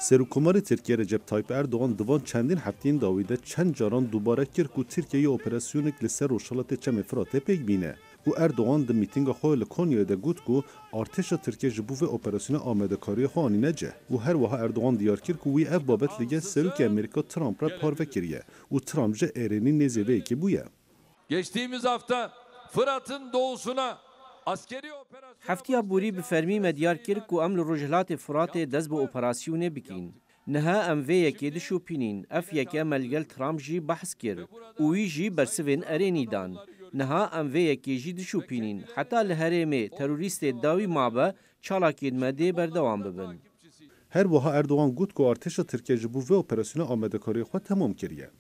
سروکماری ترکیه رجب تایپ اردوغان دوان چندین هفتین داویده چند جاران دوباره کرد که ترکیه اپراسیونک لسر روشالات چم فراته پیک بینه. و اردوغان ده میتینگ خواه لکونیه ده گوت که ارتش ترکیه جبوه اپراسیون آماده کاری خواه نجه. و هر وها اردوغان دیار کرد که وی اف بابت لیگه سروک امریکا ترامپ را پارو کریه. و ترامپ جه ایرانی نزیوه که بویه. Geçtiğimiz hafta Fırat'ın doğusuna هفتیا بوری به فرمی مدیار کرد که ام لروجهلات فرات دست به اپراسیونه بکین. نها ام وی یکی دشو پینین اف یکی ملگل ترامپ جی بحث کرد. اوی جی برسوین ارینی دان. نها ام وی یکی جی دشو پینین حتی لحرمه تروریست داوی مابه چالاکید مده بردوام ببن. هر وها اردوغان گوت که ارتش ترکیه جبوه اپراسیون آماده کاری خواه تمام کریه.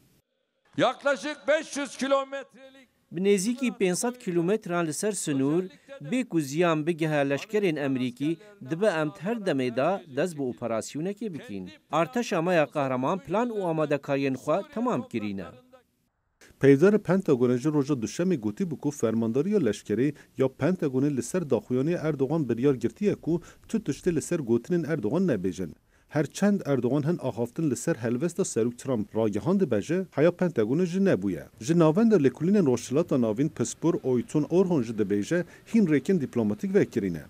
yaklaşık 500 kilometrelik بنزیکی 500 کیلومتران لسر سنور بیکو زیان بگه لشکرین امریکی دبه امت هر دمه دا دست به اپراسیونه که بکین. ارتش آمایا قهرمان پلان و آماده کارین خواه تمام کرینه. پیدار پنتاگون جه روژا دوشمی گوتی بکو فرمانداری یا لشکری یا پنتاگون لسر داخویانی اردوغان بریار گرتیه کو تو تشتی لسر گوتنین اردوغان نبیجن. هر چند اردوغان هن آخافتن لسر هلوستا سروک ترامپ راگهان ده بجه هیا پنتاگون جه نبویه. جه ناوند لکولین روشلاتا ناوین پسپور اویتون اورهون جه ده بجه هین ریکن دیپلوماتیک وکرینه.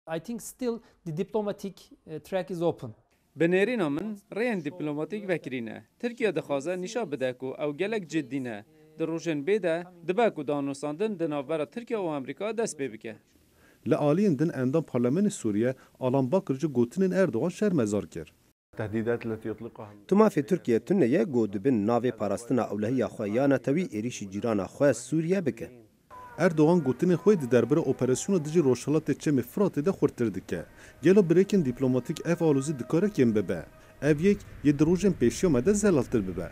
I think still the diplomatic track is open. بنیرین من ریان دیپلماتیک وکرینه. ترکیه دخوازه نشا بده کو او گلک جدینه. در روشن بیده دبه کو دانوستاندن دنابرا ترکیه و امریکا دست ببکه. لعالیین دن اندام پارلمان سوریه آلان باکر جه گوتنین اردوغان شرمزار کرد. تما في تركيا تنيا قود بن نافي باراستنا أولهية خويانا توي إريش جيرانا خواه سوريا بك. اردوغان گوتنین خوی درباره اپراسیون دجی روشالات چم فرات ده خورتر دکه. گلو بریکن دیپلماتیک اف آلوزی دکاره کم ببه. اف یک یه دروژن پیشی آمده زلالتر ببه.